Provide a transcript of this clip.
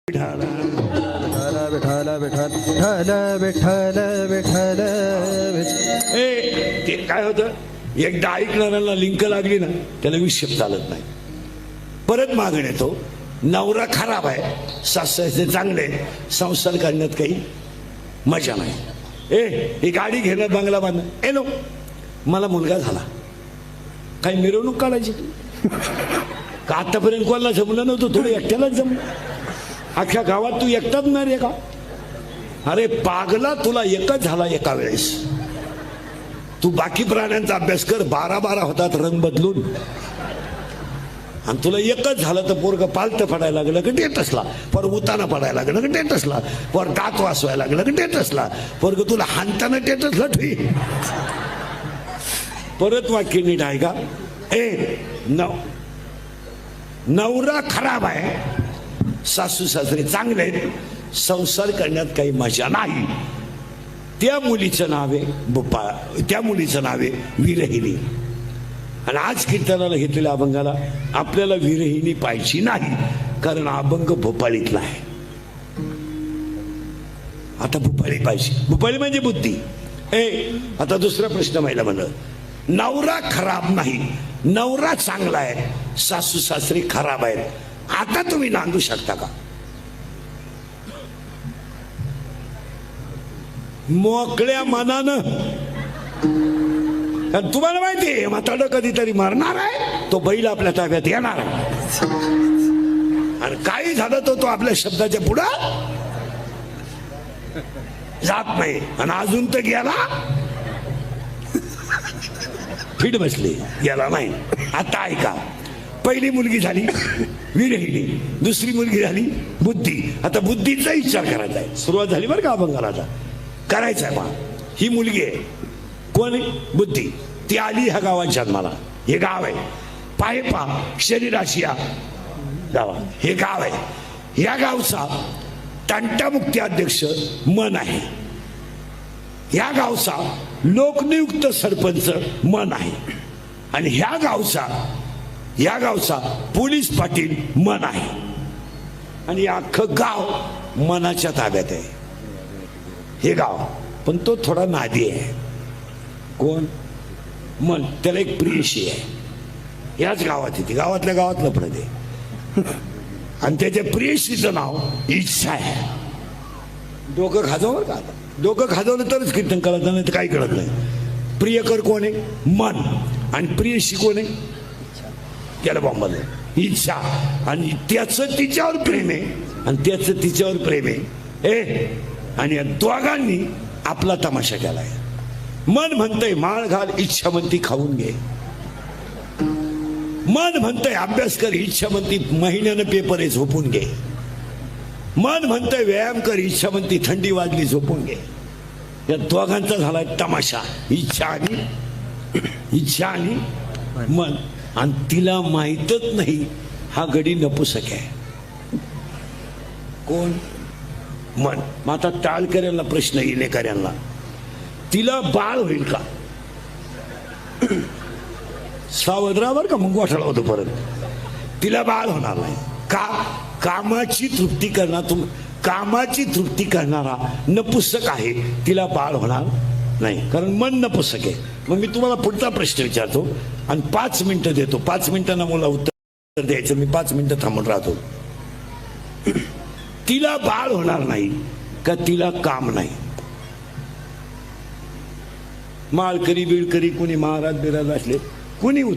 विठ्ठल विठ्ठल विठ्ठल विठ्ठल विठ्ठल ए ते काय होतं, एकदा ऐकणाऱ्याला लिंक लागली ना त्याला विक्षेप चालत नाही. परत मागण येतो, नवरा खराब आहे, सासरे चांगले, संसार करण्यात काही मजा नाही. ही गाडी घेणं, बंगला बांधणं, नो मला मुलगा झाला, काही मिरवणूक काढायची का? आतापर्यंत कोणाला जमलं नव्हतं, थोडं एकट्यालाच जमलं. अख्ख्या गावात तू एकटाच नाही रे का? अरे पागला, तुला एकच झाला एका वेळेस. तू बाकी प्राण्यांचा अभ्यास कर, 12 होतात रंग बदलून, आणि तुला एकच झालं तर पोरग पालतं पडायला लागलं की टेटसला, पर उताना पडायला लागलं की टेटसला, पर दात वाचवायला लागलं की टेटसला, पोरग तुला हाणताना टेटसला ठेवी. परत वाक्य नीट आहे का? नवरा खराब आहे, सासू सासरे चांगले आहेत, संसार करण्यात काही मजा नाही. त्या मुलीचं नाव आहे भोपाळ, त्या मुलीचं नाव आहे विरहिणी. आणि आज कीर्तनाला घेतलेल्या अभंगाला आपल्याला विरहिणी पाहिजे नाही, कारण अभंग भोपाळीतला आहे. आता भोपाळी पाहिजे, भोपाळी म्हणजे बुद्धी. आता दुसरा प्रश्न महिला म्हणलं, नवरा खराब नाही, नवरा चांगला आहे, सासू सासरे खराब आहेत, आता तुम्ही नांदू शकता का? मोकळ्या मनानं. तुम्हाला माहिती आहे म्हातारं कधीतरी मरणार आहे, तो बैल आपल्या ताब्यात येणार आहे, आणि काही झालं तो आपल्या शब्दाच्या पुढं जात नाही, आणि अजून तर गेला फिट बसली, गेला नाही. आता ऐका, पहिली मुलगी झाली विरहिणी, दुसरी मुलगी झाली बुद्धी. आता बुद्धीचा विचार करायचा आहे, सुरुवात झाली बरं का अभंगाला, आता करायचा आहे. ही मुलगी आहे, कोण आहे? बुद्धी. ती आली ह्या गावात जन्माला, हे गाव आहे, पाय पा शरीराशी गावा, हे गाव आहे. या गावचा तंटामुक्ती अध्यक्ष मन आहे, या गावचा लोकनियुक्त सरपंच मन आहे, आणि ह्या गावचा पोलीस पाटील मन आहे, आणि अख्खं गाव मनाच्या ताब्यात आहे. हे गाव पण तो थोडा नादी आहे. कोण? मन. त्याला एक प्रियशी आहे, याच गावात येते, गावातल्या गावात लफडत आहे, आणि त्याच्या प्रियशीचं नाव इच्छा आहे. डोकं खाजवलं का? आता डोकं खाजवलं तरच कीर्तन कळत नाही, तर काही कळत नाही. प्रियकर कोण आहे? मन. आणि प्रियशी कोण आहे? त्याला बॉम्बल इच्छा, आणि त्याचं तिच्यावर प्रेम आहे, आणि त्याचं तिच्यावर प्रेम आहे. आणि या दोघांनी आपला तमाशा केलाय. मन म्हणतंय माळ घाल, इच्छा म्हणती खाऊन घे. मन म्हणतंय अभ्यास कर, इच्छा म्हणती महिन्यानं पेपर आहे झोपून घे. मन म्हणतंय व्यायाम कर, इच्छा म्हणती थंडी वाजली झोपून घे. या दोघांचा झालाय तमाशा, इच्छा आणि मन. आणि तिला माहीतच नाही हा गडी नपुसक आहे. कोण? मन. मग आता टाळकऱ्यांना प्रश्न येणेकऱ्यांना, तिला बाळ होईल का? सावधरावर का? मग गोठळा होतो परत. तिला बाळ होणार नाही का? कामाची तृप्ती करणारा नपुसक आहे, तिला बाळ होणार नाही, कारण मन नपुसक आहे. मग मी तुम्हाला पुढचा प्रश्न विचारतो आणि 5 मिनिटं देतो. 5 मिनिटांना मला उत्तर द्यायचं, मी 5 मिनिटं थांबून राहतो. तिला बाळ होणार नाही का तिला काम नाही? माळकरी बिळकरी कोणी महाराज बिराज असले, कोणी